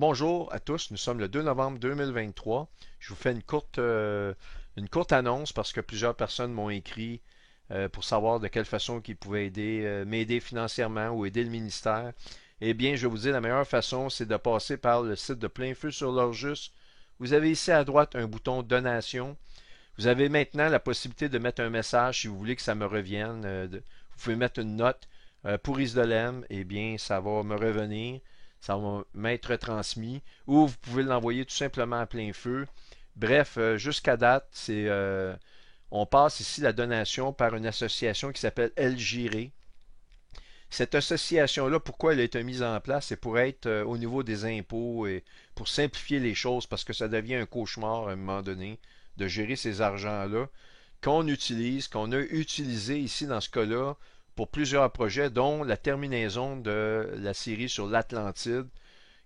Bonjour à tous, nous sommes le 2 novembre 2023. Je vous fais une courte annonce parce que plusieurs personnes m'ont écrit pour savoir de quelle façon ils pouvaient m'aider financièrement ou aider le ministère. Eh bien, je vais vous dire, la meilleure façon, c'est de passer par le site de Plein Feu sur l'Orjus. Vous avez ici à droite un bouton Donation. Vous avez maintenant la possibilité de mettre un message si vous voulez que ça me revienne. Vous pouvez mettre une note pour Isdolem, eh bien, ça va me revenir, ça va m'être transmis, ou vous pouvez l'envoyer tout simplement à plein feu. Bref, jusqu'à date, on passe ici la donation par une association qui s'appelle LGRE. Cette association-là, pourquoi elle a été mise en place? C'est pour être au niveau des impôts et pour simplifier les choses parce que ça devient un cauchemar à un moment donné de gérer ces argents-là qu'on a utilisé ici dans ce cas-là pour plusieurs projets, dont la terminaison de la série sur l'Atlantide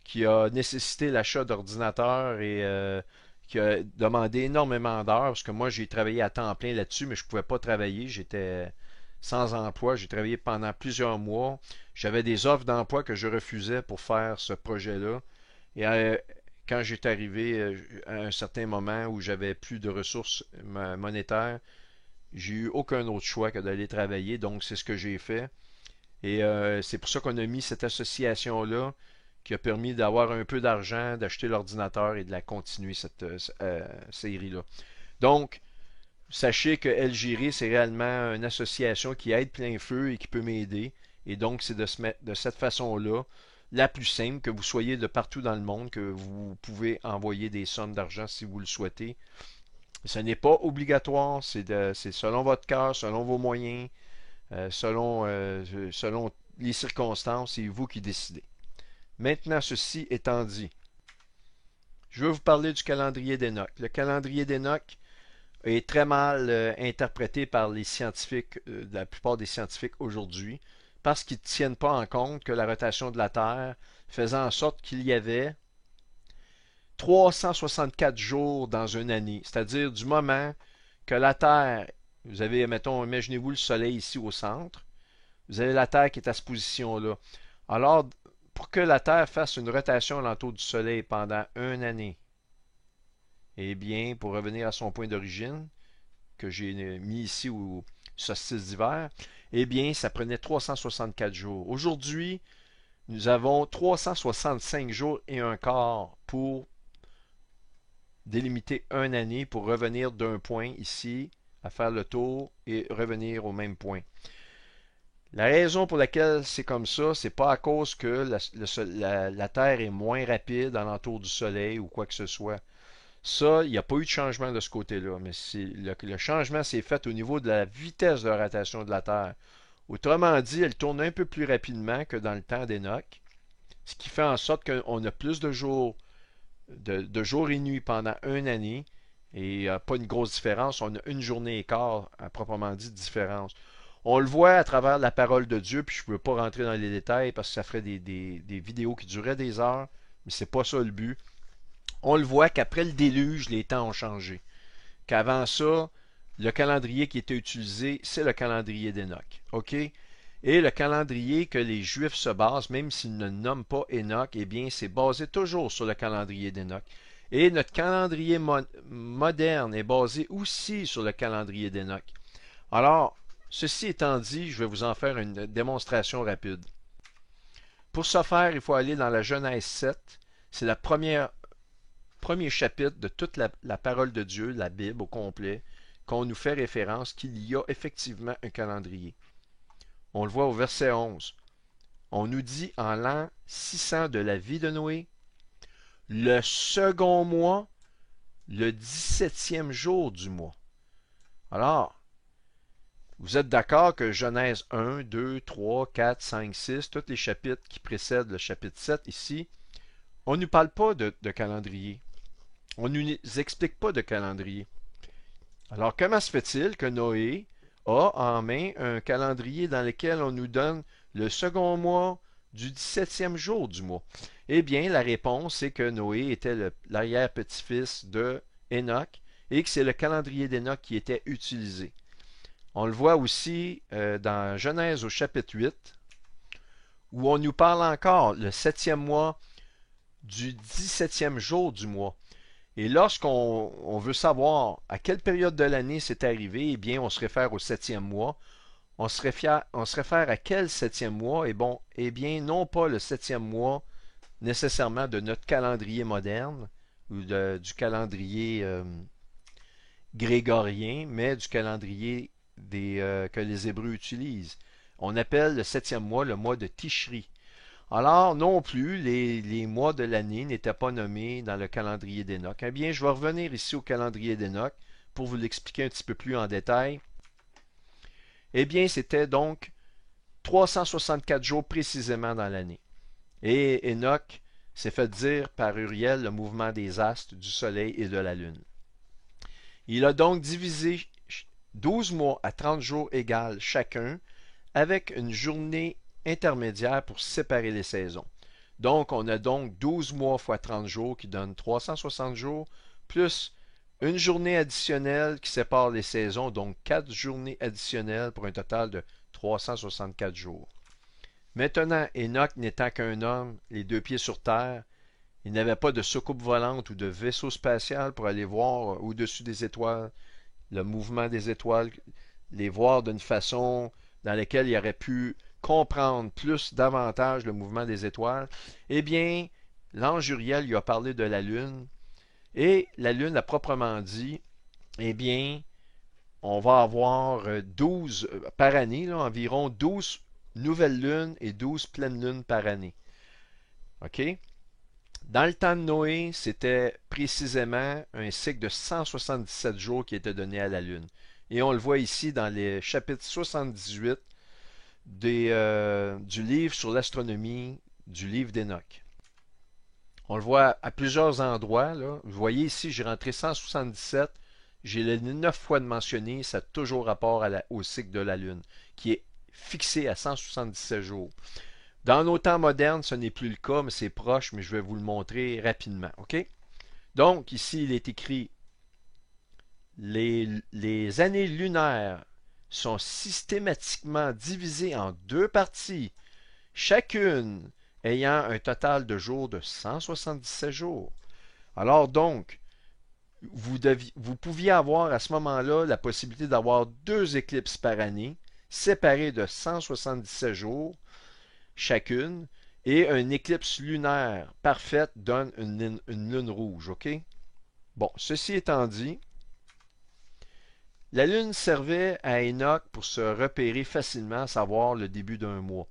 qui a nécessité l'achat d'ordinateurs et qui a demandé énormément d'heures parce que moi j'ai travaillé à temps plein là-dessus, mais je ne pouvais pas travailler, j'étais sans emploi. J'ai travaillé pendant plusieurs mois. J'avais des offres d'emploi que je refusais pour faire ce projet-là. Et quand j'étais arrivé à un certain moment où j'avais plus de ressources monétaires, j'ai eu aucun autre choix que d'aller travailler. Donc, c'est ce que j'ai fait. Et c'est pour ça qu'on a mis cette association-là qui a permis d'avoir un peu d'argent, d'acheter l'ordinateur et de la continuer, cette série-là. Donc, sachez que LGRI, c'est réellement une association qui aide plein feu et qui peut m'aider. Et donc, c'est de se mettre de cette façon-là, la plus simple, que vous soyez de partout dans le monde, que vous pouvez envoyer des sommes d'argent si vous le souhaitez. Ce n'est pas obligatoire, c'est selon votre cœur, selon vos moyens, selon les circonstances, c'est vous qui décidez. Maintenant, ceci étant dit, je veux vous parler du calendrier d'Enoch. Le calendrier d'Enoch est très mal interprété par les scientifiques, la plupart des scientifiques aujourd'hui, parce qu'ils ne tiennent pas en compte que la rotation de la Terre faisait en sorte qu'il y avait 364 jours dans une année, c'est-à-dire du moment que la Terre, vous avez, mettons, imaginez-vous le Soleil ici au centre, vous avez la Terre qui est à cette position-là. Alors, pour que la Terre fasse une rotation alentour du Soleil pendant une année, eh bien, pour revenir à son point d'origine, que j'ai mis ici au solstice d'hiver, eh bien, ça prenait 364 jours. Aujourd'hui, nous avons 365 jours et un quart pour délimiter une année pour revenir d'un point ici à faire le tour et revenir au même point. La raison pour laquelle c'est comme ça, c'est pas à cause que la Terre est moins rapide alentour du Soleil ou quoi que ce soit. Ça, il n'y a pas eu de changement de ce côté-là, mais le changement s'est fait au niveau de la vitesse de rotation de la Terre. Autrement dit, elle tourne un peu plus rapidement que dans le temps d'Enoch, ce qui fait en sorte qu'on a plus de jours et nuits pendant une année, et il n'y a pas une grosse différence. On a une journée et quart, à proprement dit, de différence. On le voit à travers la parole de Dieu, puis je ne veux pas rentrer dans les détails parce que ça ferait des vidéos qui dureraient des heures, mais c'est pas ça le but. On le voit qu'après le déluge, les temps ont changé. Qu'avant ça, le calendrier qui était utilisé, c'est le calendrier d'Enoch. OK? Et le calendrier que les Juifs se basent, même s'ils ne le nomment pas Enoch, eh bien, c'est basé toujours sur le calendrier d'Enoch. Et notre calendrier moderne est basé aussi sur le calendrier d'Enoch. Alors, ceci étant dit, je vais vous en faire une démonstration rapide. Pour ce faire, il faut aller dans la Genèse 7. C'est le premier chapitre de toute la parole de Dieu, la Bible au complet, qu'on nous fait référence qu'il y a effectivement un calendrier. On le voit au verset 11. On nous dit en l'an 600 de la vie de Noé, le second mois, le 17e jour du mois. Alors, vous êtes d'accord que Genèse 1, 2, 3, 4, 5, 6, tous les chapitres qui précèdent le chapitre 7 ici, on ne nous parle pas de calendrier. On ne nous explique pas de calendrier. Alors, comment se fait-il que Noé a en main un calendrier dans lequel on nous donne le second mois du 17e jour du mois? Eh bien, la réponse, c'est que Noé était l'arrière-petit-fils de Enoch et que c'est le calendrier d'Enoch qui était utilisé. On le voit aussi dans Genèse au chapitre 8, où on nous parle encore le septième mois du 17e jour du mois. Et lorsqu'on veut savoir à quelle période de l'année c'est arrivé, eh bien, on se réfère au septième mois. On se réfère à quel septième mois? Et bon, eh bien, non pas le septième mois nécessairement de notre calendrier moderne ou du calendrier grégorien, mais du calendrier que les Hébreux utilisent. On appelle le septième mois le mois de Tishri. Alors, non plus, les mois de l'année n'étaient pas nommés dans le calendrier d'Enoch. Eh bien, je vais revenir ici au calendrier d'Enoch pour vous l'expliquer un petit peu plus en détail. Eh bien, c'était donc 364 jours précisément dans l'année. Et Enoch s'est fait dire par Uriel le mouvement des astres, du soleil et de la lune. Il a donc divisé 12 mois à 30 jours égales chacun, avec une journée intermédiaire pour séparer les saisons. Donc, on a donc 12 mois fois 30 jours qui donne 360 jours, plus une journée additionnelle qui sépare les saisons, donc 4 journées additionnelles pour un total de 364 jours. Maintenant, Enoch n'étant qu'un homme, les deux pieds sur terre, il n'avait pas de soucoupe volante ou de vaisseau spatial pour aller voir au-dessus des étoiles, le mouvement des étoiles, les voir d'une façon dans laquelle il aurait pu comprendre plus davantage le mouvement des étoiles. Eh bien, l'ange Uriel lui a parlé de la Lune, et la Lune a proprement dit, eh bien, on va avoir 12 par année, là, environ 12 nouvelles lunes et 12 pleines lunes par année. OK? Dans le temps de Noé, c'était précisément un cycle de 177 jours qui était donné à la Lune. Et on le voit ici dans les chapitres 78 du livre sur l'astronomie du livre d'Enoch. On le voit à plusieurs endroits. Là. Vous voyez ici, j'ai rentré 177. J'ai les 9 fois de mentionner, ça a toujours rapport au cycle de la Lune, qui est fixé à 177 jours. Dans nos temps modernes, ce n'est plus le cas, mais c'est proche, mais je vais vous le montrer rapidement. OK? Donc, ici, il est écrit les années lunaires sont systématiquement divisées en deux parties, chacune ayant un total de jours de 177 jours. Alors donc, vous pouviez avoir à ce moment-là la possibilité d'avoir deux éclipses par année, séparées de 177 jours chacune, et une éclipse lunaire parfaite donne une lune rouge, OK? Bon, ceci étant dit, la lune servait à Enoch pour se repérer facilement, savoir le début d'un mois.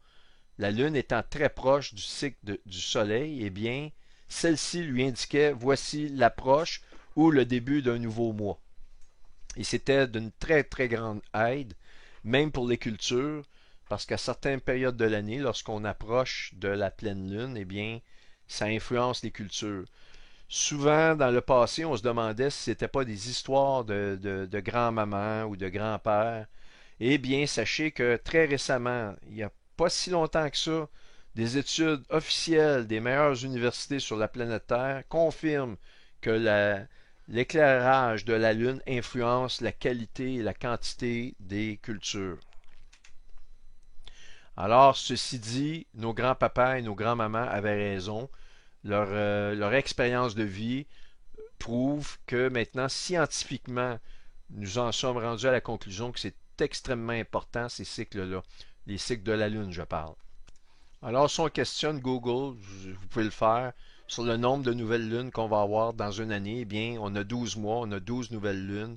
La lune étant très proche du cycle du soleil, eh bien, celle-ci lui indiquait voici l'approche ou le début d'un nouveau mois. Et c'était d'une très très grande aide, même pour les cultures, parce qu'à certaines périodes de l'année, lorsqu'on approche de la pleine lune, eh bien, ça influence les cultures. Souvent, dans le passé, on se demandait si ce n'était pas des histoires de grand-maman ou de grand-père. Eh bien, sachez que très récemment, il n'y a pas si longtemps que ça, des études officielles des meilleures universités sur la planète Terre confirment que l'éclairage de la Lune influence la qualité et la quantité des cultures. Alors, ceci dit, nos grands-papas et nos grands-mamans avaient raison. Leur expérience de vie prouve que maintenant, scientifiquement, nous en sommes rendus à la conclusion que c'est extrêmement important, ces cycles-là. Les cycles de la Lune, je parle. Alors, si on questionne Google, vous pouvez le faire, sur le nombre de nouvelles lunes qu'on va avoir dans une année, eh bien, on a 12 mois, on a 12 nouvelles lunes,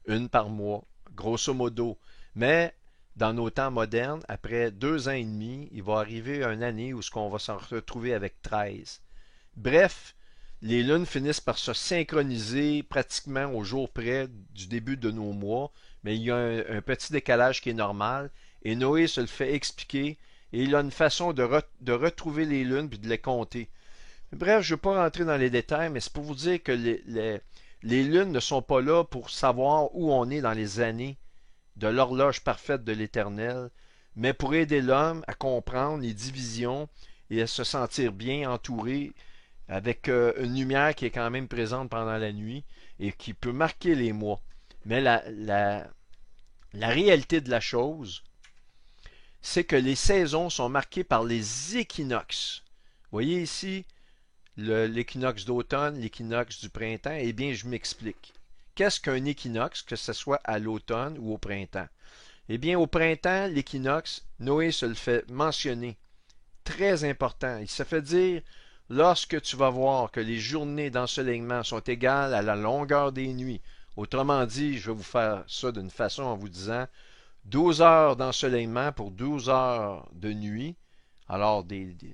une par mois, grosso modo. Mais dans nos temps modernes, après 2 ans et demi, il va arriver une année où ce qu'on va s'en retrouver avec 13. Bref, les lunes finissent par se synchroniser pratiquement au jour près du début de nos mois, mais il y a un petit décalage qui est normal, et Noé se le fait expliquer, et il a une façon de retrouver les lunes puis de les compter. Bref, je ne vais pas rentrer dans les détails, mais c'est pour vous dire que les lunes ne sont pas là pour savoir où on est dans les années de l'horloge parfaite de l'Éternel, mais pour aider l'homme à comprendre les divisions et à se sentir bien entouré avec une lumière qui est quand même présente pendant la nuit et qui peut marquer les mois. Mais la réalité de la chose, c'est que les saisons sont marquées par les équinoxes. Vous voyez ici, l'équinoxe d'automne, l'équinoxe du printemps? Eh bien, je m'explique. Qu'est-ce qu'un équinoxe, que ce soit à l'automne ou au printemps? Eh bien, au printemps, l'équinoxe, Noé se le fait mentionner. Très important. Il se fait dire, lorsque tu vas voir que les journées d'ensoleillement sont égales à la longueur des nuits. Autrement dit, je vais vous faire ça d'une façon en vous disant 12 heures d'ensoleillement pour 12 heures de nuit. Alors,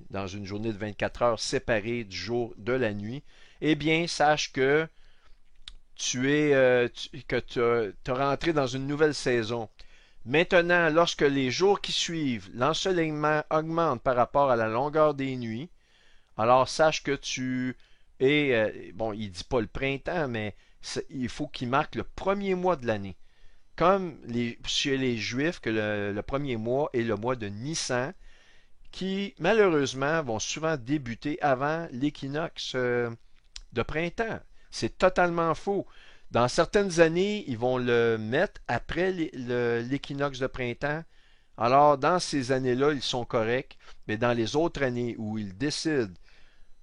dans une journée de 24 heures séparée du jour de la nuit, eh bien, sache que tu as rentré dans une nouvelle saison. Maintenant, lorsque les jours qui suivent, l'ensoleillement augmente par rapport à la longueur des nuits, alors sache que tu es, bon, il dit pas le printemps, mais il faut qu'il marque le premier mois de l'année. Comme chez les Juifs, que le premier mois est le mois de Nissan, qui malheureusement vont souvent débuter avant l'équinoxe de printemps. C'est totalement faux. Dans certaines années, ils vont le mettre après l'équinoxe de printemps. Alors, dans ces années-là, ils sont corrects, mais dans les autres années où ils décident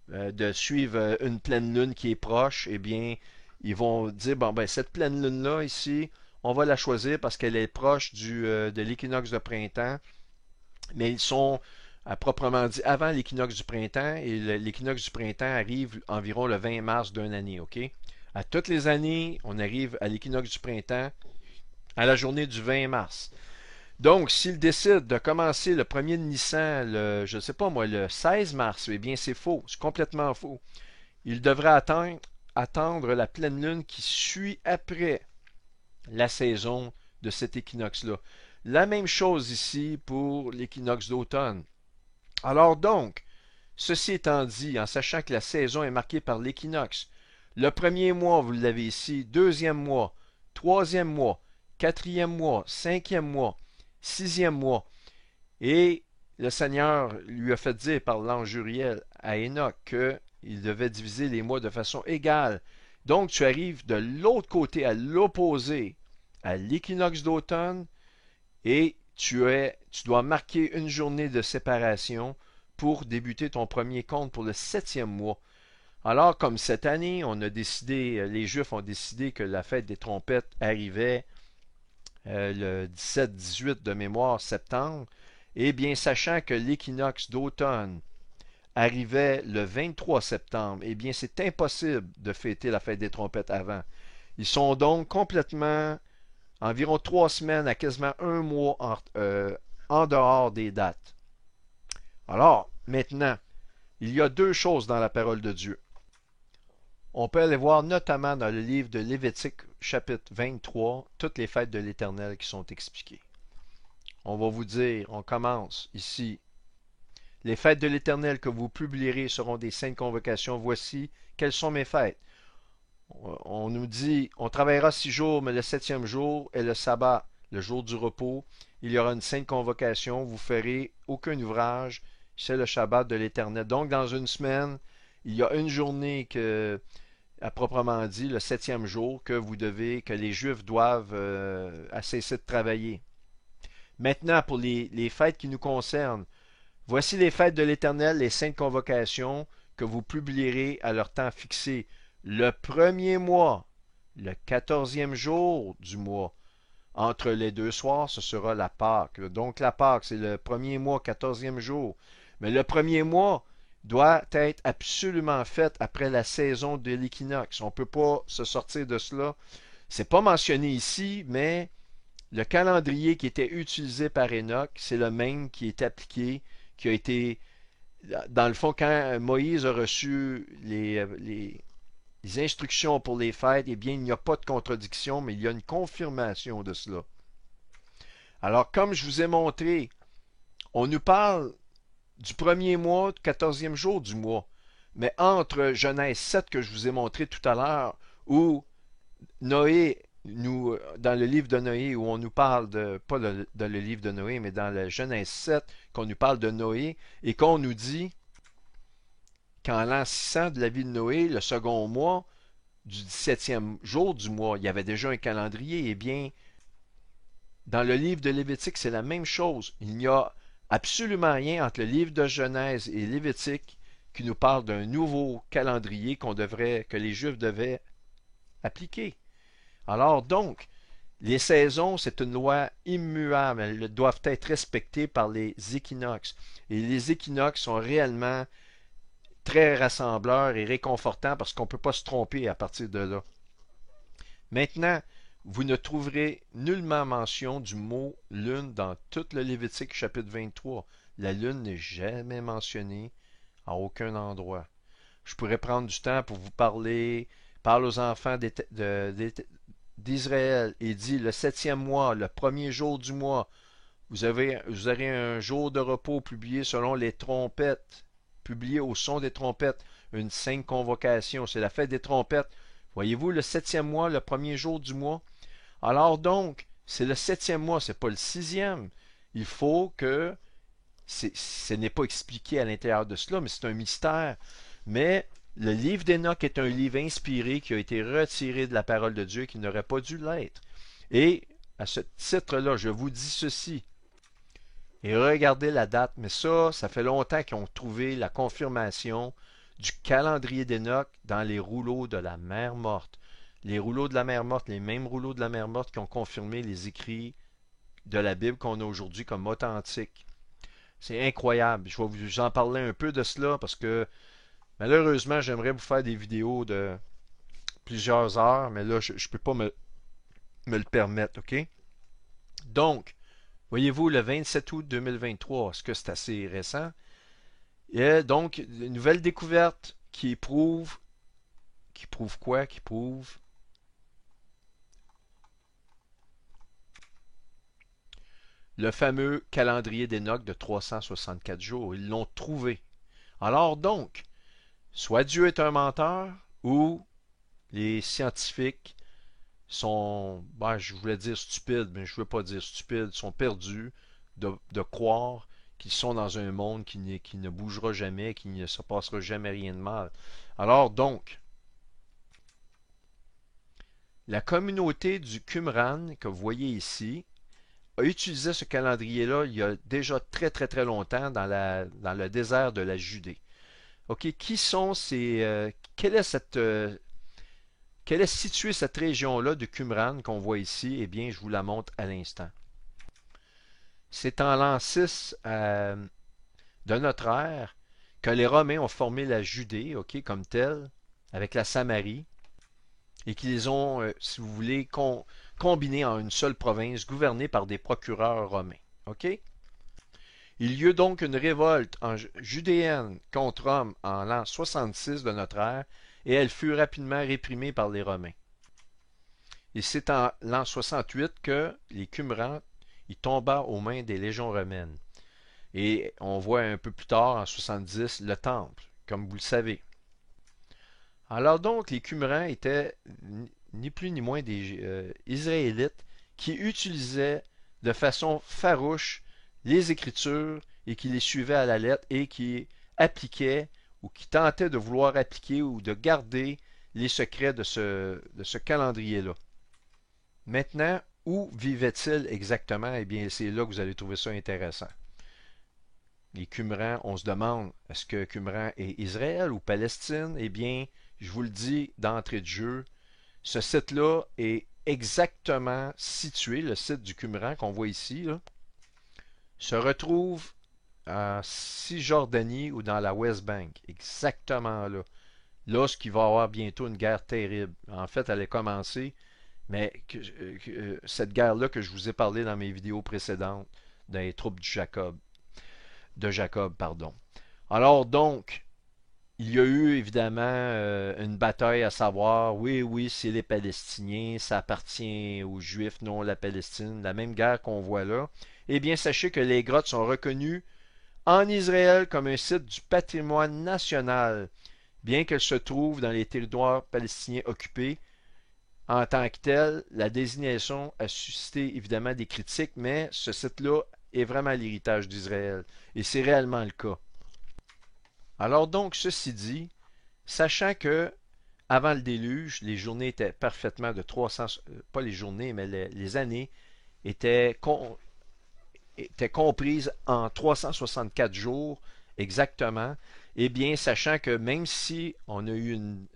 de suivre une pleine lune qui est proche, eh bien, ils vont dire, bon, ben, cette pleine lune-là, ici, on va la choisir parce qu'elle est proche de l'équinoxe de printemps, mais ils sont, à proprement dit, avant l'équinoxe du printemps, et l'équinoxe du printemps arrive environ le 20 mars d'une année, OK? À toutes les années, on arrive à l'équinoxe du printemps à la journée du 20 mars. Donc, s'il décide de commencer le premier de Nissan, je ne sais pas moi, le 16 mars, eh bien c'est faux, c'est complètement faux. Il devrait attendre la pleine lune qui suit après la saison de cet équinoxe-là. La même chose ici pour l'équinoxe d'automne. Alors donc, ceci étant dit, en sachant que la saison est marquée par l'équinoxe, le premier mois, vous l'avez ici, deuxième mois, troisième mois, quatrième mois, cinquième mois, sixième mois. Et le Seigneur lui a fait dire par l'ange Uriel à Enoch qu'il devait diviser les mois de façon égale. Donc tu arrives de l'autre côté, à l'opposé, à l'équinoxe d'automne, et tu dois marquer une journée de séparation pour débuter ton premier compte pour le septième mois. Alors, comme cette année, les Juifs ont décidé que la fête des trompettes arrivait le 17-18 de mémoire septembre, eh bien, sachant que l'équinoxe d'automne arrivait le 23 septembre, eh bien, c'est impossible de fêter la fête des trompettes avant. Ils sont donc complètement environ 3 semaines à quasiment un mois en dehors des dates. Alors, maintenant, il y a deux choses dans la parole de Dieu. On peut aller voir notamment dans le livre de Lévitique, chapitre 23, toutes les fêtes de l'Éternel qui sont expliquées. On va vous dire, on commence ici. Les fêtes de l'Éternel que vous publierez seront des saintes convocations. Voici quelles sont mes fêtes. On nous dit, on travaillera 6 jours, mais le septième jour est le sabbat, le jour du repos. Il y aura une sainte convocation. Vous ferez aucun ouvrage. C'est le Shabbat de l'Éternel. Donc, dans une semaine, il y a une journée à proprement dit, le septième jour, que les Juifs doivent cesser de travailler. Maintenant, pour les fêtes qui nous concernent, voici les fêtes de l'Éternel, les saintes convocations que vous publierez à leur temps fixé. Le premier mois, le 14e jour du mois, entre les deux soirs, ce sera la Pâque. Donc la Pâque, c'est le premier mois, 14e jour. Mais le premier mois doit être absolument fait après la saison de l'équinoxe. On ne peut pas se sortir de cela. C'est pas mentionné ici, mais le calendrier qui était utilisé par Enoch, c'est le même qui est appliqué, qui a été, dans le fond, quand Moïse a reçu les instructions pour les fêtes, eh bien, il n'y a pas de contradiction, mais il y a une confirmation de cela. Alors, comme je vous ai montré, on nous parle du premier mois, du 14e jour du mois. Mais entre Genèse 7 que je vous ai montré tout à l'heure, où Noé, dans le livre de Noé, où on nous parle pas dans le livre de Noé, mais dans le Genèse 7, qu'on nous parle de Noé, et qu'on nous dit qu'en l'an 600 de la vie de Noé, le second mois, du 17e jour du mois, il y avait déjà un calendrier. Eh bien, dans le livre de Lévitique, c'est la même chose. Il n'y a absolument rien entre le livre de Genèse et Lévitique qui nous parle d'un nouveau calendrier que les Juifs devaient appliquer. Alors donc, les saisons, c'est une loi immuable. Elles doivent être respectées par les équinoxes. Et les équinoxes sont réellement très rassembleurs et réconfortants parce qu'on ne peut pas se tromper à partir de là. Maintenant, vous ne trouverez nullement mention du mot lune dans tout le Lévitique chapitre 23. La lune n'est jamais mentionnée à aucun endroit. Je pourrais prendre du temps pour vous parler, parle aux enfants d'Israël et dit le septième mois, le premier jour du mois, vous aurez un jour de repos publié selon les trompettes, publié au son des trompettes, une sainte convocation, c'est la fête des trompettes. Voyez-vous, le septième mois, le premier jour du mois. Alors donc, c'est le septième mois, c'est pas le sixième. Il faut que ce n'est pas expliqué à l'intérieur de cela, mais c'est un mystère. Mais le livre d'Enoch est un livre inspiré qui a été retiré de la parole de Dieu qui n'aurait pas dû l'être. Et à ce titre-là, je vous dis ceci. Et regardez la date, mais ça fait longtemps qu'ils ont trouvé la confirmation du calendrier d'Enoch dans les rouleaux de la mer morte. Les rouleaux de la mer morte, les mêmes rouleaux de la mer morte qui ont confirmé les écrits de la Bible qu'on a aujourd'hui comme authentiques. C'est incroyable. Je vais vous en parler un peu de cela parce que malheureusement, j'aimerais vous faire des vidéos de plusieurs heures, mais là, je ne peux pas me le permettre, OK? Donc, voyez-vous, le 27 août 2023, est-ce que c'est assez récent? Et donc, une nouvelle découverte qui prouve quoi? Qui prouve le fameux calendrier d'Enoch de 364 jours. Ils l'ont trouvé. Alors donc, soit Dieu est un menteur, ou les scientifiques sont, je voulais dire stupides, mais je ne veux pas dire stupides, sont perdus de croire qu'ils sont dans un monde qui ne bougera jamais, qui ne se passera jamais rien de mal. Alors donc, la communauté du Qumran que vous voyez ici a utilisé ce calendrier-là il y a déjà très très très longtemps dans le désert de la Judée. OK, qui sont quelle est située cette région-là de Qumran qu'on voit ici? Eh bien, je vous la montre à l'instant. C'est en l'an 6 de notre ère que les Romains ont formé la Judée, OK, comme telle, avec la Samarie, et qu'ils ont, si vous voulez, combinés en une seule province gouvernée par des procureurs romains. OK? Il y eut donc une révolte judéenne contre Rome en l'an 66 de notre ère, et elle fut rapidement réprimée par les Romains. Et c'est en l'an 68 que les Qumrans y tomba aux mains des légions romaines. Et on voit un peu plus tard, en 70, le temple, comme vous le savez. Alors donc, les Qumrans étaient ni plus ni moins des Israélites qui utilisaient de façon farouche les Écritures et qui les suivaient à la lettre et qui appliquaient ou qui tentaient de vouloir appliquer ou de garder les secrets de ce calendrier-là. Maintenant, où vivaient-ils exactement? Eh bien, c'est là que vous allez trouver ça intéressant. Les Qumrans, on se demande, est-ce que Qumran est Israël ou Palestine? Eh bien, je vous le dis d'entrée de jeu, ce site-là est exactement situé, le site du Qumran qu'on voit ici, là, se retrouve en Cisjordanie ou dans la West Bank, exactement là. Là, ce qui va y avoir bientôt une guerre terrible. En fait, elle est commencée, mais cette guerre-là que je vous ai parlé dans mes vidéos précédentes, dans les troupes de Jacob, pardon. Alors donc, il y a eu évidemment une bataille à savoir, oui, c'est les Palestiniens, ça appartient aux Juifs, non la Palestine, la même guerre qu'on voit là. Eh bien, sachez que les grottes sont reconnues en Israël comme un site du patrimoine national, bien qu'elles se trouvent dans les territoires palestiniens occupés. En tant que tel, la désignation a suscité évidemment des critiques, mais ce site-là est vraiment l'héritage d'Israël. Et c'est réellement le cas. Alors donc, ceci dit, sachant que avant le déluge, les journées étaient parfaitement de 300, pas les journées, mais les années étaient, étaient comprises en 364 jours exactement, Eh bien, sachant que même si on a eu une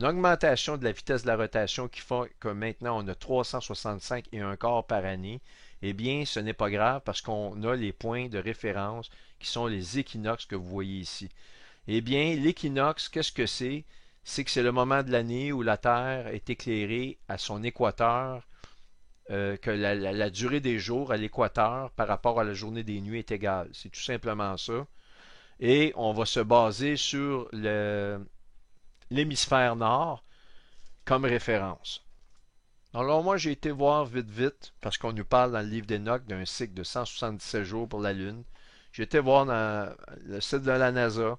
augmentation de la vitesse de la rotation qui fait que maintenant on a 365 et un quart par année, eh bien, ce n'est pas grave parce qu'on a les points de référence qui sont les équinoxes que vous voyez ici. Eh bien, l'équinoxe, qu'est-ce que c'est? C'est que c'est le moment de l'année où la Terre est éclairée à son équateur, que la durée des jours à l'équateur par rapport à la journée des nuits est égale. C'est tout simplement ça. Et on va se baser sur l'hémisphère nord comme référence. Alors moi, j'ai été voir vite vite, parce qu'on nous parle dans le livre d'Enoch d'un cycle de 177 jours pour la Lune. J'ai été voir dans le site de la NASA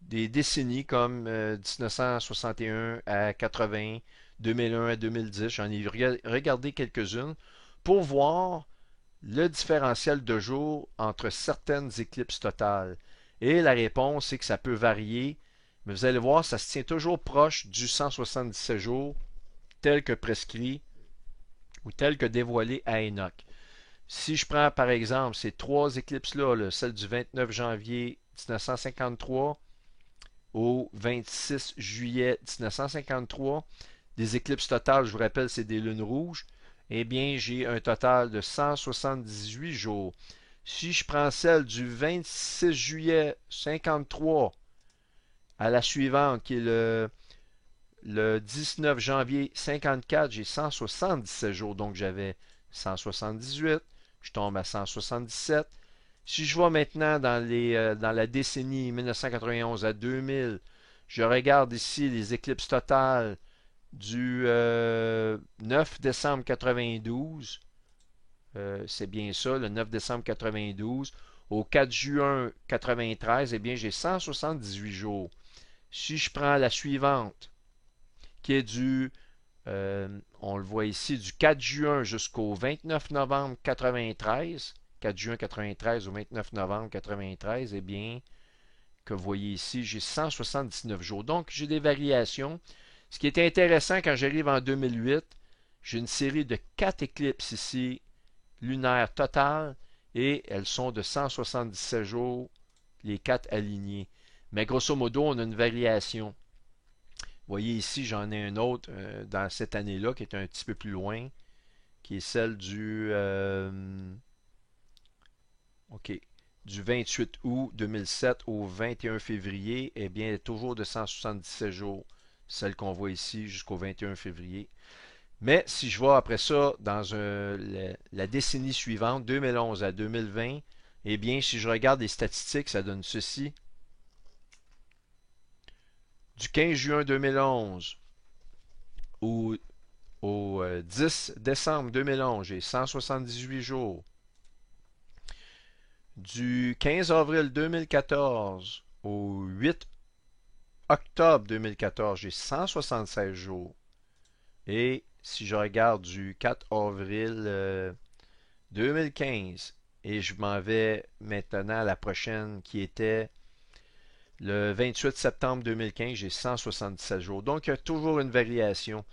des décennies comme 1961 à 80, 2001 à 2010. J'en ai regardé quelques-unes pour voir le différentiel de jours entre certaines éclipses totales. Et la réponse, c'est que ça peut varier, mais vous allez voir, ça se tient toujours proche du 177 jours tel que prescrit ou tel que dévoilé à Enoch. Si je prends par exemple ces trois éclipses-là, celle du 29 janvier 1953 au 26 juillet 1953, des éclipses totales, je vous rappelle, c'est des lunes rouges, eh bien, j'ai un total de 178 jours. Si je prends celle du 26 juillet 53 à la suivante, qui est le 19 janvier 54, j'ai 177 jours. Donc, j'avais 178. Je tombe à 177. Si je vais maintenant dans la décennie 1991 à 2000, je regarde ici les éclipses totales du 9 décembre 92. C'est bien ça, le 9 décembre 92. Au 4 juin 93, eh bien, j'ai 178 jours. Si je prends la suivante, qui est on le voit ici, du 4 juin jusqu'au 29 novembre 93, 4 juin 93 au 29 novembre 93, eh bien, que vous voyez ici, j'ai 179 jours. Donc, j'ai des variations. Ce qui est intéressant quand j'arrive en 2008, j'ai une série de 4 éclipses ici, lunaires totales, et elles sont de 177 jours, les 4 alignés. Mais grosso modo, on a une variation. Vous voyez ici, j'en ai un autre dans cette année-là qui est un petit peu plus loin, qui est celle OK, du 28 août 2007 au 21 février. Eh bien, elle est toujours de 177 jours, celle qu'on voit ici jusqu'au 21 février. Mais si je vois après ça dans la décennie suivante, 2011 à 2020, eh bien, si je regarde les statistiques, ça donne ceci. Du 15 juin 2011 au 10 décembre 2011, j'ai 178 jours. Du 15 avril 2014 au 8 octobre 2014, j'ai 176 jours. Et si je regarde du 4 avril 2015 et je m'en vais maintenant à la prochaine qui était le 28 septembre 2015, j'ai 177 jours. Donc, il y a toujours une variation.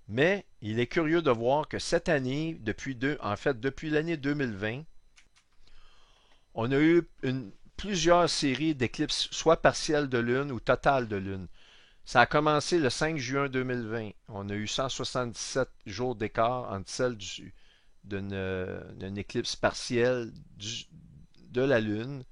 Mais il est curieux de voir que cette année, depuis l'année 2020, on a eu plusieurs séries d'éclipses, soit partielles de lune ou totales de lune. Ça a commencé le 5 juin 2020. On a eu 177 jours d'écart entre celle d'une éclipse partielle de la Lune,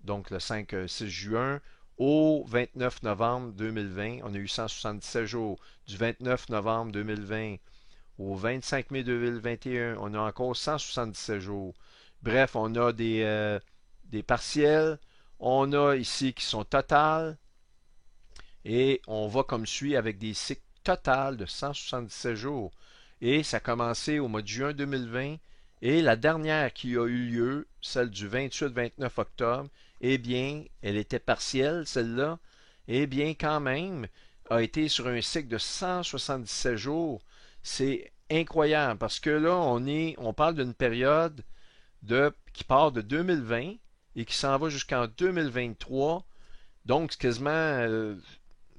donc le 5-6 juin, au 29 novembre 2020. On a eu 177 jours. Du 29 novembre 2020 au 25 mai 2021, on a encore 177 jours. Bref, on a des partiels. On a ici qui sont totales. Et on va comme suit avec des cycles totaux de 177 jours. Et ça a commencé au mois de juin 2020. Et la dernière qui a eu lieu, celle du 28-29 octobre, eh bien, elle était partielle, celle-là. Eh bien, quand même, a été sur un cycle de 177 jours. C'est incroyable parce que là, on parle d'une période qui part de 2020 et qui s'en va jusqu'en 2023. Donc, c'est quasiment,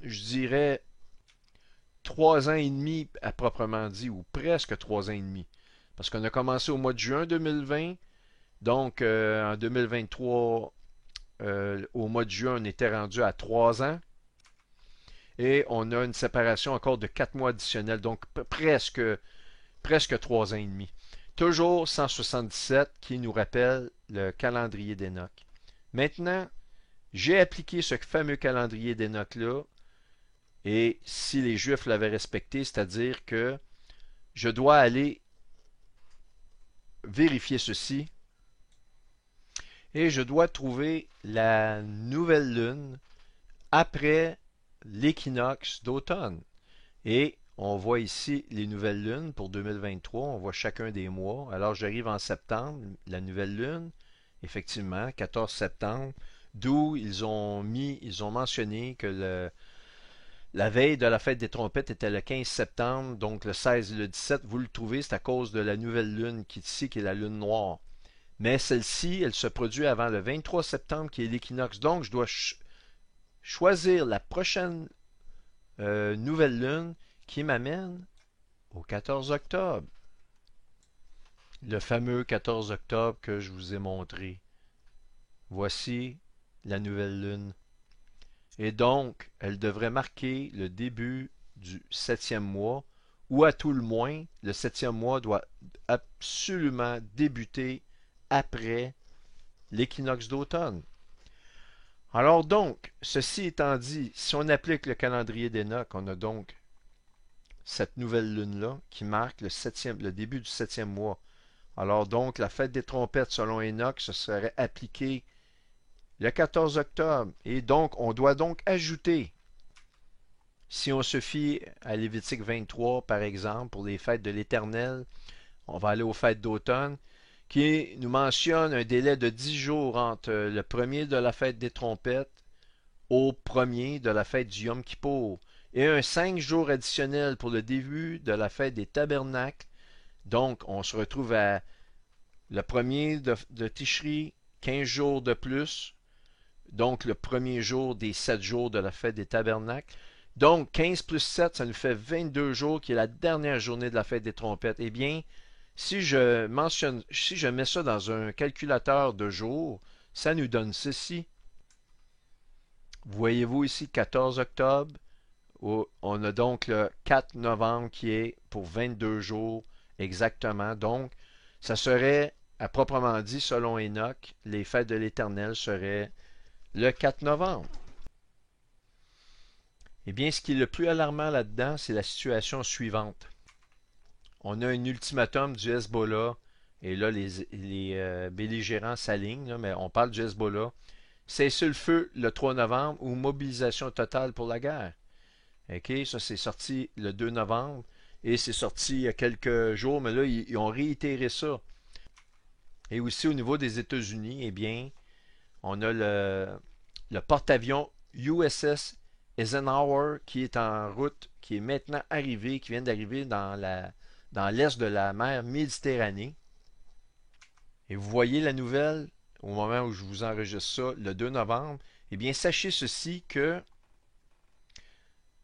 je dirais, 3 ans et demi à proprement dit, ou presque 3 ans et demi. Parce qu'on a commencé au mois de juin 2020, donc en 2023, au mois de juin, on était rendu à 3 ans. Et on a une séparation encore de 4 mois additionnels, donc presque 3 ans et demi. Toujours 177 qui nous rappelle le calendrier d'Enoch. Maintenant, j'ai appliqué ce fameux calendrier d'Enoch-là, et si les Juifs l'avaient respecté, c'est-à-dire que je dois aller vérifier ceci, et je dois trouver la nouvelle lune après l'équinoxe d'automne. Et on voit ici les nouvelles lunes pour 2023. On voit chacun des mois. Alors j'arrive en septembre, la nouvelle lune, effectivement, 14 septembre, d'où ils ont mentionné que la veille de la fête des trompettes était le 15 septembre, donc le 16 et le 17. Vous le trouvez, c'est à cause de la nouvelle lune qui est ici, qui est la lune noire. Mais celle-ci, elle se produit avant le 23 septembre, qui est l'équinoxe. Donc je dois choisir la prochaine nouvelle lune qui m'amène au 14 octobre. Le fameux 14 octobre que je vous ai montré. Voici la nouvelle lune. Et donc, elle devrait marquer le début du 7e mois, ou à tout le moins, le 7e mois doit absolument débuter après l'équinoxe d'automne. Alors donc, ceci étant dit, si on applique le calendrier d'Enoch, on a donc cette nouvelle lune-là qui marque le début du 7e mois. Alors donc, la fête des trompettes, selon Enoch, se serait appliquée le 14 octobre. Et donc, on doit donc ajouter, si on se fie à Lévitique 23, par exemple, pour les fêtes de l'Éternel, on va aller aux fêtes d'automne, qui nous mentionne un délai de 10 jours entre le premier de la fête des trompettes au premier de la fête du Yom Kippour, et un 5 jours additionnel pour le début de la fête des tabernacles. Donc, on se retrouve à le premier de Tishri, 15 jours de plus, donc le premier jour des 7 jours de la fête des tabernacles. Donc, 15 plus 7, ça nous fait 22 jours, qui est la dernière journée de la fête des trompettes. Eh bien, si je mets ça dans un calculateur de jours, ça nous donne ceci. Voyez-vous ici, 14 octobre, on a donc le 4 novembre qui est pour 22 jours exactement. Donc, ça serait, à proprement dit, selon Enoch, les fêtes de l'Éternel seraient le 4 novembre. Eh bien, ce qui est le plus alarmant là-dedans, c'est la situation suivante. On a un ultimatum du Hezbollah, et là, les belligérants s'alignent, mais on parle du Hezbollah. Cessez le feu le 3 novembre ou mobilisation totale pour la guerre. OK, ça c'est sorti le 2 novembre et c'est sorti il y a quelques jours, mais là, ils ont réitéré ça. Et aussi au niveau des États-Unis, eh bien, on a le porte-avions USS Eisenhower qui est en route, qui est maintenant arrivé, qui vient d'arriver dans l'est de la mer Méditerranée. Et vous voyez la nouvelle au moment où je vous enregistre ça, le 2 novembre. Eh bien, sachez ceci que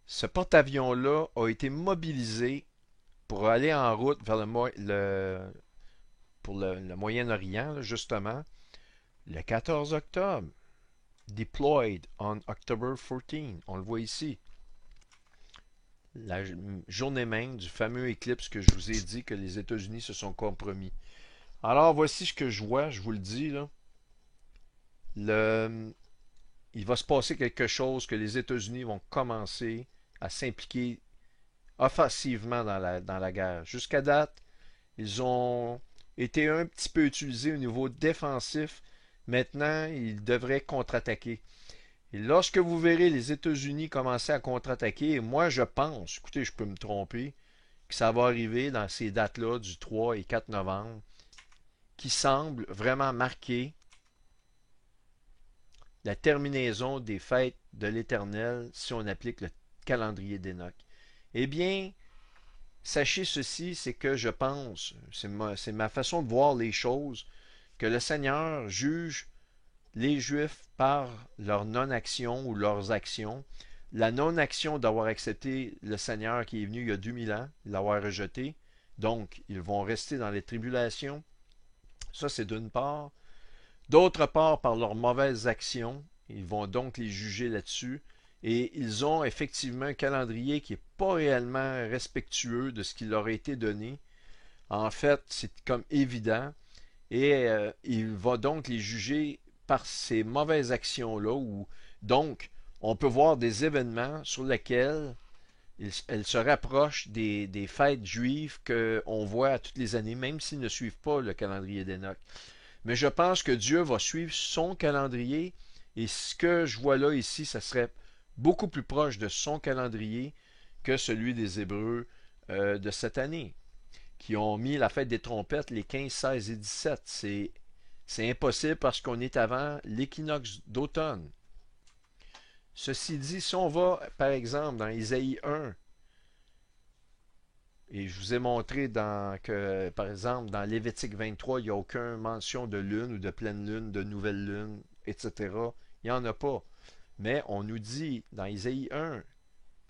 ce porte-avions-là a été mobilisé pour aller en route vers le Moyen-Orient, justement, le 14 octobre. Deployed on October 14. On le voit ici. La journée même du fameux éclipse que je vous ai dit que les États-Unis se sont compromis. Alors, voici ce que je vois, je vous le dis, là. Il va se passer quelque chose que les États-Unis vont commencer à s'impliquer offensivement dans la guerre. Jusqu'à date, ils ont été un petit peu utilisés au niveau défensif. Maintenant, ils devraient contre-attaquer. Et lorsque vous verrez les États-Unis commencer à contre-attaquer, moi je pense, écoutez, je peux me tromper, que ça va arriver dans ces dates-là du 3 et 4 novembre, qui semblent vraiment marquer la terminaison des fêtes de l'Éternel si on applique le calendrier d'Enoch. Eh bien, sachez ceci, c'est que je pense, c'est ma façon de voir les choses, que le Seigneur juge les Juifs par leur non-action ou leurs actions. La non-action d'avoir accepté le Seigneur qui est venu il y a 2000 ans, l'avoir rejeté. Donc, ils vont rester dans les tribulations. Ça, c'est d'une part. D'autre part, par leurs mauvaises actions, ils vont donc les juger là-dessus. Et ils ont effectivement un calendrier qui n'est pas réellement respectueux de ce qui leur a été donné. En fait, c'est comme évident. Et il va donc les juger par ces mauvaises actions-là. Donc, on peut voir des événements sur lesquels elles se rapprochent des fêtes juives qu'on voit toutes les années, même s'ils ne suivent pas le calendrier d'Enoch. Mais je pense que Dieu va suivre son calendrier, et ce que je vois là ici, ça serait beaucoup plus proche de son calendrier que celui des Hébreux de cette année, qui ont mis la fête des trompettes les 15, 16 et 17. C'est impossible parce qu'on est avant l'équinoxe d'automne. Ceci dit, si on va, par exemple, dans Isaïe 1, et je vous ai montré que, par exemple, dans Lévitique 23, il n'y a aucune mention de lune ou de pleine lune, de nouvelle lune, etc. Il n'y en a pas. Mais on nous dit dans Isaïe 1,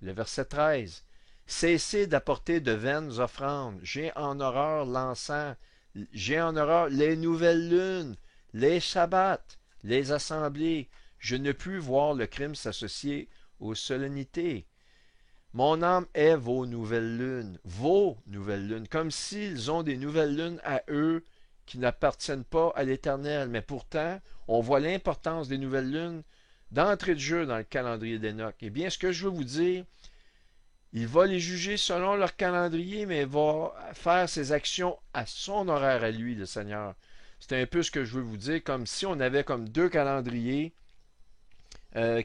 le verset 13, cessez d'apporter de vaines offrandes. J'ai en horreur l'encens. J'ai en horreur les nouvelles lunes, les sabbats, les assemblées. Je ne puis voir le crime s'associer aux solennités. Mon âme est vos nouvelles lunes, comme s'ils ont des nouvelles lunes à eux qui n'appartiennent pas à l'Éternel. Mais pourtant, on voit l'importance des nouvelles lunes d'entrée de jeu dans le calendrier d'Enoch. Eh bien, ce que je veux vous dire, il va les juger selon leur calendrier, mais il va faire ses actions à son horaire à lui, le Seigneur. C'est un peu ce que je veux vous dire, comme si on avait comme deux calendriers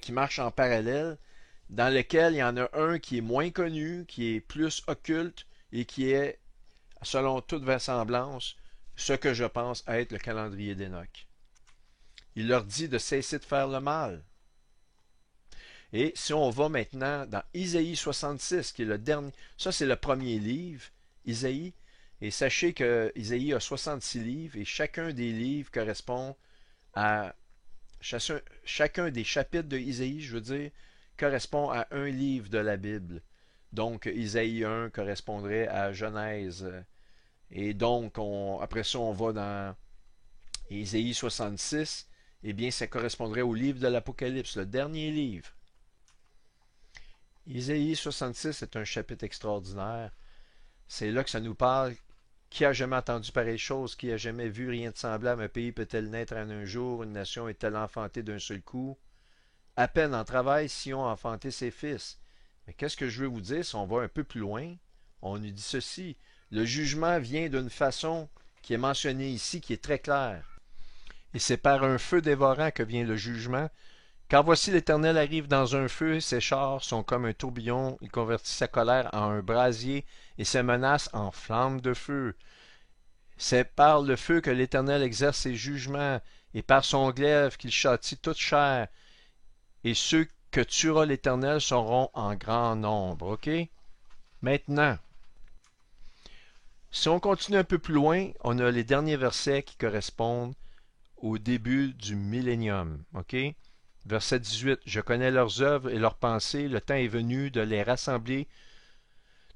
qui marchent en parallèle, dans lesquels il y en a un qui est moins connu, qui est plus occulte et qui est, selon toute vraisemblance, ce que je pense être le calendrier d'Enoch. Il leur dit de cesser de faire le mal. Et si on va maintenant dans Isaïe 66, qui est le dernier, ça c'est le premier livre, Isaïe, et sachez que Isaïe a 66 livres et chacun des livres correspond à chacun des chapitres de Isaïe, je veux dire, correspond à un livre de la Bible. Donc Isaïe 1 correspondrait à Genèse. Et donc après ça on va dans Isaïe 66, eh bien ça correspondrait au livre de l'Apocalypse, le dernier livre. Isaïe 66 est un chapitre extraordinaire. C'est là que ça nous parle. Qui a jamais entendu pareille chose? Qui a jamais vu rien de semblable? Un pays peut-elle naître en un jour? Une nation est-elle enfantée d'un seul coup? À peine en travail Sion a enfanté ses fils. Mais qu'est-ce que je veux vous dire? Si on va un peu plus loin, on nous dit ceci. Le jugement vient d'une façon qui est mentionnée ici, qui est très claire. Et c'est par un feu dévorant que vient le jugement. Car voici l'Éternel arrive dans un feu, ses chars sont comme un tourbillon, il convertit sa colère en un brasier et ses menaces en flammes de feu. C'est par le feu que l'Éternel exerce ses jugements, et par son glaive qu'il châtie toute chair, et ceux que tuera l'Éternel seront en grand nombre. OK? Maintenant, si on continue un peu plus loin, on a les derniers versets qui correspondent au début du millénium. OK? Verset 18. Je connais leurs œuvres et leurs pensées. Le temps est venu de les rassembler,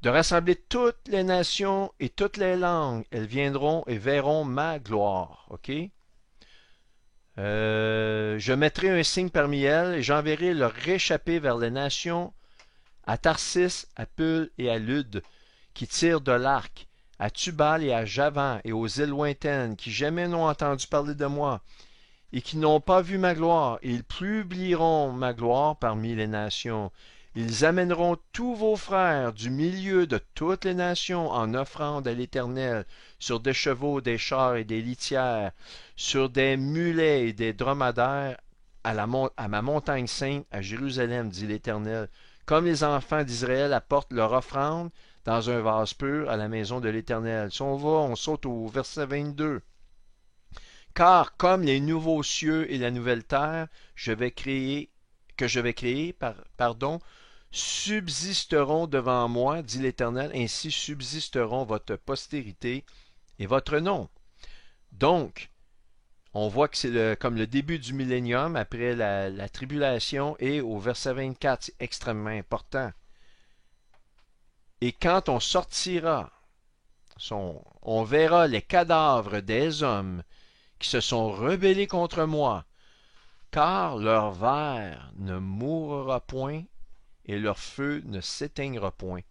de rassembler toutes les nations et toutes les langues. Elles viendront et verront ma gloire. OK? Je mettrai un signe parmi elles et j'enverrai leur réchapper vers les nations, à Tarsis, à Pul et à Lude, qui tirent de l'arc, à Tubal et à Javan et aux îles lointaines, qui jamais n'ont entendu parler de moi, et qui n'ont pas vu ma gloire, et ils publieront ma gloire parmi les nations. Ils amèneront tous vos frères du milieu de toutes les nations en offrande à l'Éternel, sur des chevaux, des chars et des litières, sur des mulets et des dromadaires, à ma montagne sainte, à Jérusalem, dit l'Éternel, comme les enfants d'Israël apportent leur offrande dans un vase pur à la maison de l'Éternel. Si on va, on saute au verset 22. Car comme les nouveaux cieux et la nouvelle terre que je vais créer, subsisteront devant moi, dit l'Éternel, ainsi subsisteront votre postérité et votre nom. Donc, on voit que c'est comme le début du millénium après la tribulation, et au verset 24, c'est extrêmement important. Et quand on sortira, on verra les cadavres des hommes qui se sont rebellés contre moi, car leur ver ne mourra point et leur feu ne s'éteindra point.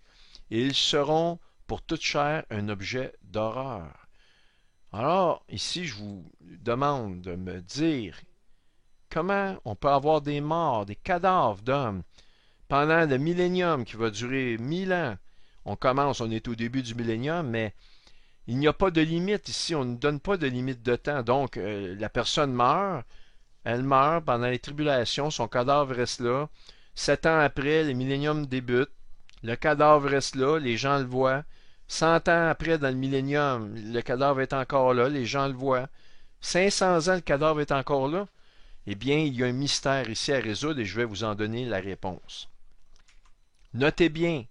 Et ils seront pour toute chair un objet d'horreur. Alors, ici, je vous demande de me dire comment on peut avoir des morts, des cadavres d'hommes pendant le millénium qui va durer 1000 ans. On est au début du millénium, mais il n'y a pas de limite ici, on ne donne pas de limite de temps. Donc, la personne meurt, elle meurt pendant les tribulations, son cadavre reste là. 7 ans après, le millénium débute, le cadavre reste là, les gens le voient. 100 ans après, dans le millénium, le cadavre est encore là, les gens le voient. 500 ans, le cadavre est encore là. Eh bien, il y a un mystère ici à résoudre et je vais vous en donner la réponse. Notez bien,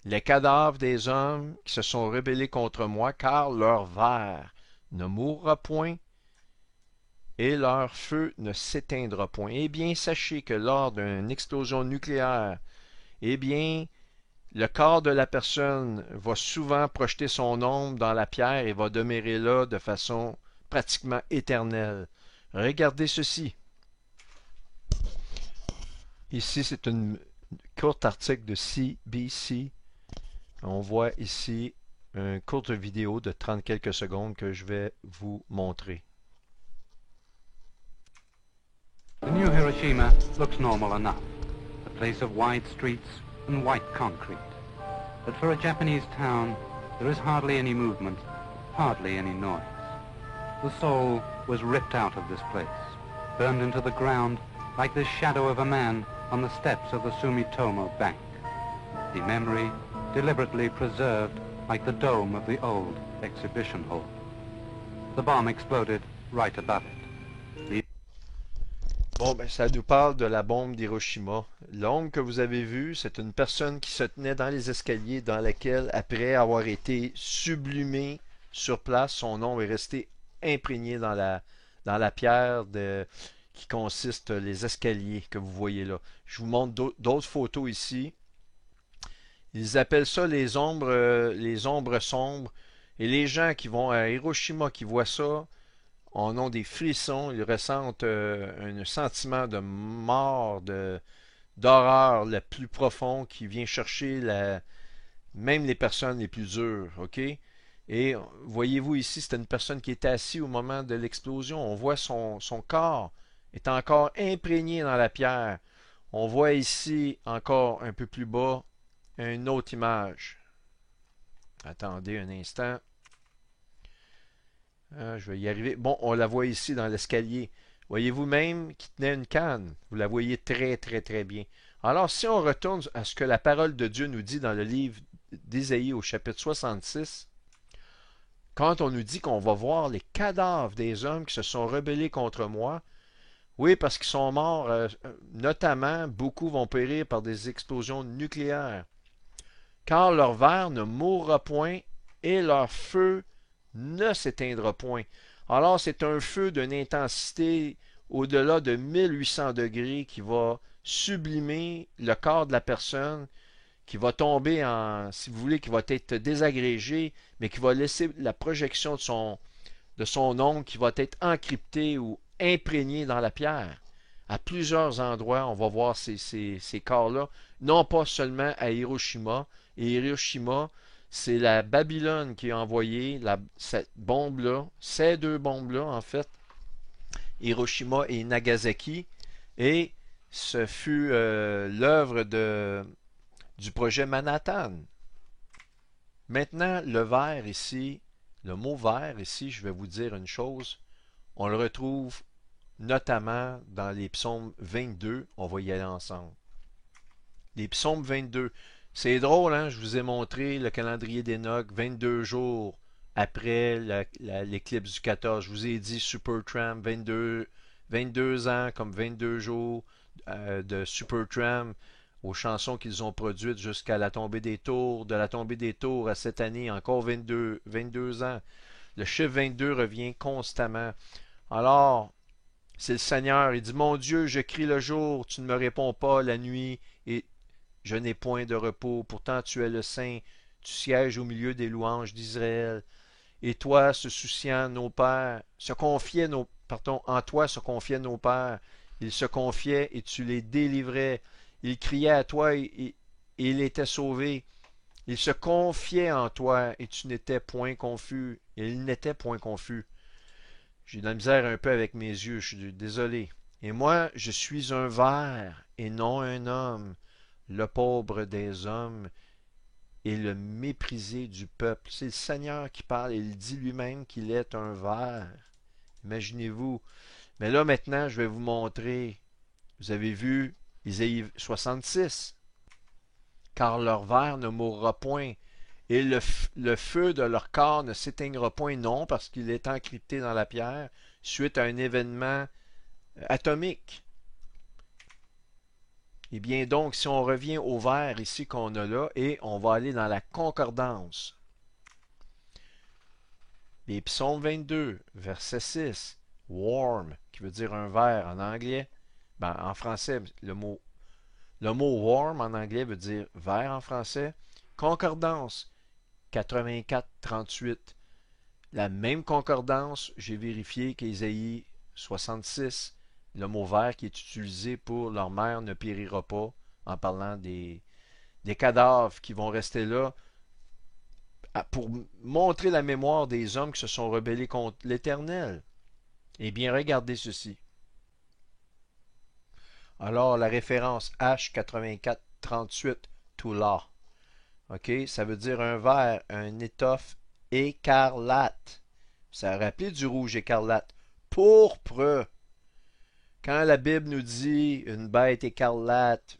les cadavres des hommes qui se sont rebellés contre moi, car leur ver ne mourra point et leur feu ne s'éteindra point. Eh bien, sachez que lors d'une explosion nucléaire, eh bien, le corps de la personne va souvent projeter son ombre dans la pierre et va demeurer là de façon pratiquement éternelle. Regardez ceci. Ici, c'est un court article de CBC. On voit ici une courte vidéo de 30 quelques secondes que je vais vous montrer. The new Hiroshima looks normal enough, a place of wide streets and white concrete. But for a Japanese town, there is hardly any movement, hardly any noise. The soul was ripped out of this place, burned into the ground like the shadow of a man on the steps of the Sumitomo Bank. The memory deliberately preserved like the dome of the old exhibition hall. The bomb exploded right above it. Bon, ben, ça nous parle de la bombe d'Hiroshima. L'ombre que vous avez vue, c'est une personne qui se tenait dans les escaliers dans laquelle, après avoir été sublimée sur place, son ombre est restée imprégnée dans la pierre qui consiste les escaliers que vous voyez là. Je vous montre d'autres photos ici. Ils appellent ça les ombres sombres. Et les gens qui vont à Hiroshima, qui voient ça, en ont des frissons, ils ressentent un sentiment de mort, d'horreur le plus profond qui vient chercher même les personnes les plus dures, ok? Et voyez-vous ici, c'est une personne qui était assise au moment de l'explosion. On voit son corps est encore imprégné dans la pierre. On voit ici, encore un peu plus bas, une autre image. Attendez un instant. Je vais y arriver. Bon, on la voit ici dans l'escalier. Voyez-vous même qui tenait une canne. Vous la voyez très, très, très bien. Alors, si on retourne à ce que la parole de Dieu nous dit dans le livre d'Ésaïe au chapitre 66, quand on nous dit qu'on va voir les cadavres des hommes qui se sont rebellés contre moi, oui, parce qu'ils sont morts, notamment, beaucoup vont périr par des explosions nucléaires. Car leur ver ne mourra point et leur feu ne s'éteindra point. Alors c'est un feu d'une intensité au-delà de 1800 degrés qui va sublimer le corps de la personne, qui va tomber en, si vous voulez, qui va être désagrégé, mais qui va laisser la projection de son ongle qui va être encrypté ou imprégné dans la pierre. À plusieurs endroits, on va voir ces corps-là, non pas seulement à Hiroshima. Et Hiroshima, c'est la Babylone qui a envoyé cette bombe-là, ces deux bombes-là, en fait, Hiroshima et Nagasaki, et ce fut l'œuvre du projet Manhattan. Maintenant, le ver ici, le mot ver ici, je vais vous dire une chose, on le retrouve notamment dans les psaumes 22, on va y aller ensemble. Les psaumes 22, c'est drôle, hein? Je vous ai montré le calendrier d'Enoch, 22 jours après l'éclipse du 14. Je vous ai dit Supertramp, 22 ans comme 22 jours de Supertramp aux chansons qu'ils ont produites jusqu'à la tombée des tours. De la tombée des tours à cette année, encore 22 ans. Le chiffre 22 revient constamment. Alors, c'est le Seigneur. Il dit, mon Dieu, je crie le jour, tu ne me réponds pas la nuit, et je n'ai point de repos. Pourtant, tu es le Saint, tu sièges au milieu des louanges d'Israël. Et toi, se souciant nos pères, se confiaient nos, pardon, en toi se confiaient nos pères. Ils se confiaient et tu les délivrais. Ils criaient à toi et ils étaient sauvés. Ils se confiaient en toi et tu n'étais point confus. Et ils n'étaient point confus. J'ai de la misère un peu avec mes yeux, je suis désolé. Et moi, je suis un ver et non un homme, le pauvre des hommes et le méprisé du peuple. C'est le Seigneur qui parle et il dit lui-même qu'il est un ver. Imaginez-vous. Mais là maintenant, je vais vous montrer. Vous avez vu Isaïe 66. Car leur ver ne mourra point et le feu de leur corps ne s'éteindra point, non, parce qu'il est encrypté dans la pierre suite à un événement atomique. Et bien donc, si on revient au vers ici qu'on a là, et on va aller dans la concordance. Les psaumes 22, verset 6, warm, qui veut dire un ver en anglais, ben, en français, le mot warm en anglais veut dire ver en français. Concordance, 84-38. La même concordance, j'ai vérifié qu'Ésaïe 66, le mot vert qui est utilisé pour leur mère ne périra pas, en parlant des cadavres qui vont rester là, pour montrer la mémoire des hommes qui se sont rebellés contre l'Éternel. Eh bien, regardez ceci. Alors, la référence H8438, to law. OK? Ça veut dire un vert, un étoffe écarlate. Ça a rappelé du rouge écarlate. Pourpre. Quand la Bible nous dit une bête écarlate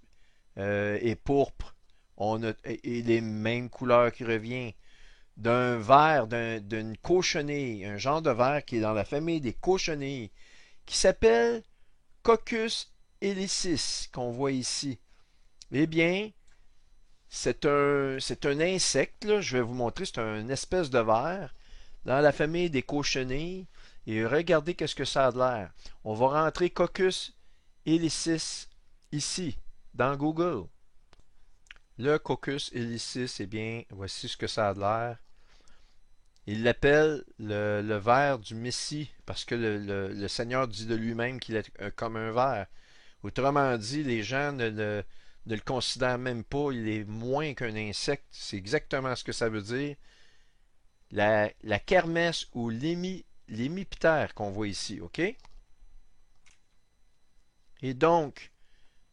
et pourpre, on a et les mêmes couleurs qui reviennent. D'un ver, d'une cochonnerie, un genre de ver qui est dans la famille des cochonneries, qui s'appelle Coccus elysis, qu'on voit ici. Eh bien, c'est un insecte, là, je vais vous montrer, c'est une espèce de ver dans la famille des cochenilles. Et regardez qu'est-ce que ça a de l'air. On va rentrer Coccus elysis ici, dans Google. Le Coccus elysis, eh bien, voici ce que ça a de l'air. Il l'appelle le ver du Messie, parce que le Seigneur dit de lui-même qu'il est comme un ver. Autrement dit, les gens ne le considèrent même pas, il est moins qu'un insecte. C'est exactement ce que ça veut dire. La kermesse ou l'hémiptère qu'on voit ici, OK? Et donc,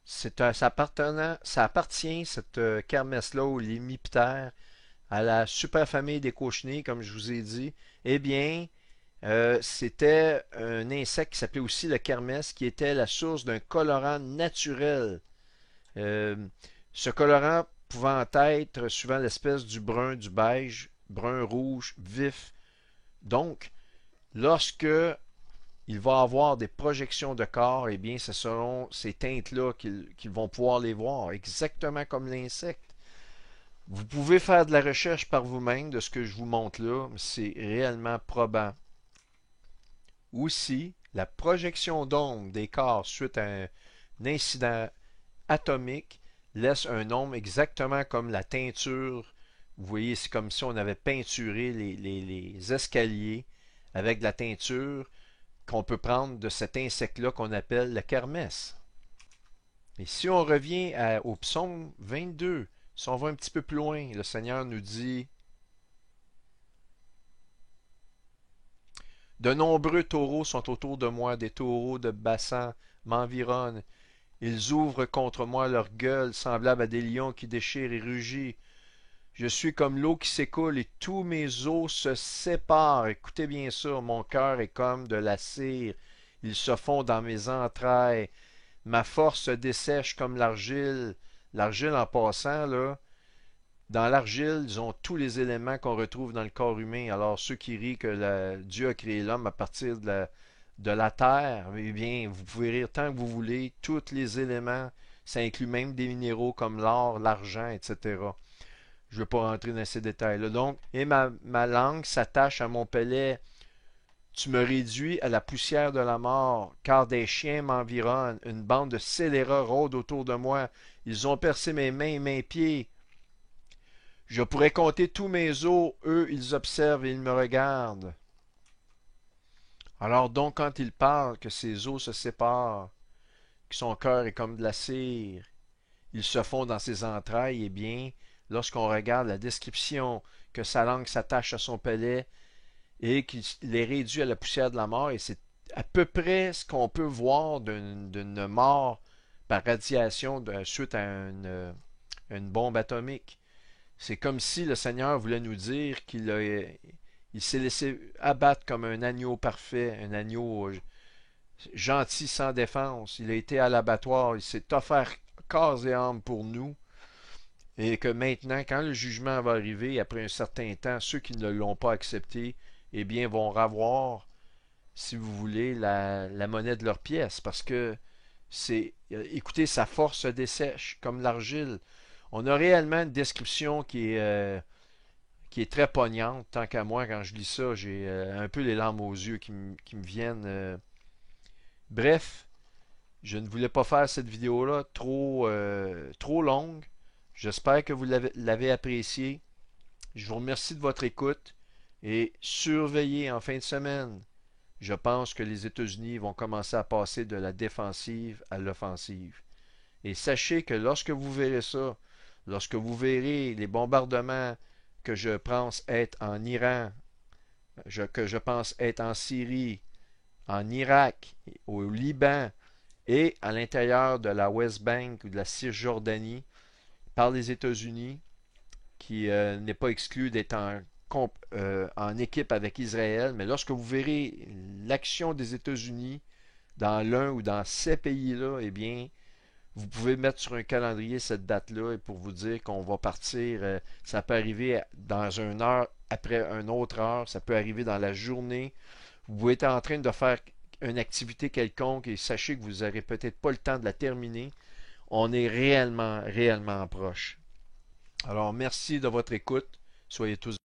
ça appartient, cette kermesse-là, ou l'hémiptère, à la superfamille des cochenilles, comme je vous ai dit. Eh bien, c'était un insecte qui s'appelait aussi le kermesse, qui était la source d'un colorant naturel. Euh, Ce colorant pouvant être suivant l'espèce du brun, du beige, brun rouge, vif. Donc, lorsque il va avoir des projections de corps, eh bien, ce seront ces teintes-là qu'ils vont pouvoir les voir, exactement comme l'insecte. Vous pouvez faire de la recherche par vous-même de ce que je vous montre là, mais c'est réellement probant. Aussi, la projection d'onde des corps suite à un incident atomique laisse un nombre exactement comme la teinture. Vous voyez, c'est comme si on avait peinturé les escaliers avec de la teinture qu'on peut prendre de cet insecte-là qu'on appelle le kermès. Et si on revient au psaume 22, si on va un petit peu plus loin, le Seigneur nous dit: de nombreux taureaux sont autour de moi, des taureaux de Bassan m'environnent. Ils ouvrent contre moi leur gueule, semblable à des lions qui déchirent et rugissent. Je suis comme l'eau qui s'écoule et tous mes os se séparent. Écoutez bien ça, mon cœur est comme de la cire. Ils se fond dans mes entrailles. Ma force se dessèche comme l'argile. L'argile en passant, là, dans l'argile, ils ont tous les éléments qu'on retrouve dans le corps humain. Alors, ceux qui rient que Dieu a créé l'homme à partir de la terre, eh bien, vous pouvez rire tant que vous voulez. Tous les éléments, ça inclut même des minéraux comme l'or, l'argent, etc. Je ne veux pas rentrer dans ces détails-là. Donc, et ma langue s'attache à mon palais. Tu me réduis à la poussière de la mort, car des chiens m'environnent. Une bande de scélérats rôde autour de moi. Ils ont percé mes mains et mes pieds. Je pourrais compter tous mes os, eux, ils observent et ils me regardent. Alors donc, quand il parle que ses os se séparent, que son cœur est comme de la cire, ils se fond dans ses entrailles, eh bien, lorsqu'on regarde la description que sa langue s'attache à son palais et qu'il est réduit à la poussière de la mort, et c'est à peu près ce qu'on peut voir d'une mort par radiation suite à une bombe atomique. C'est comme si le Seigneur voulait nous dire il s'est laissé abattre comme un agneau parfait, un agneau gentil sans défense. Il a été à l'abattoir, il s'est offert corps et âme pour nous. Et que maintenant, quand le jugement va arriver, après un certain temps, ceux qui ne l'ont pas accepté, eh bien, vont ravoir, si vous voulez, la monnaie de leur pièce. Parce que écoutez, sa force se dessèche comme l'argile. On a réellement une description qui est très poignante. Tant qu'à moi, quand je lis ça, j'ai un peu les larmes aux yeux qui me viennent. Bref, je ne voulais pas faire cette vidéo-là trop longue. J'espère que vous l'avez appréciée. Je vous remercie de votre écoute et surveillez en fin de semaine. Je pense que les États-Unis vont commencer à passer de la défensive à l'offensive. Et sachez que lorsque vous verrez ça, lorsque vous verrez les bombardements que je pense être en Iran, que je pense être en Syrie, en Irak, au Liban et à l'intérieur de la West Bank ou de la Cisjordanie par les États-Unis, qui n'est pas exclu d'être en équipe avec Israël, mais lorsque vous verrez l'action des États-Unis dans l'un ou dans ces pays-là, eh bien, vous pouvez mettre sur un calendrier cette date-là et pour vous dire qu'on va partir. Ça peut arriver dans une heure après une autre heure, ça peut arriver dans la journée. Vous pouvez être en train de faire une activité quelconque et sachez que vous n'aurez peut-être pas le temps de la terminer. On est réellement proche. Alors, merci de votre écoute. Soyez tous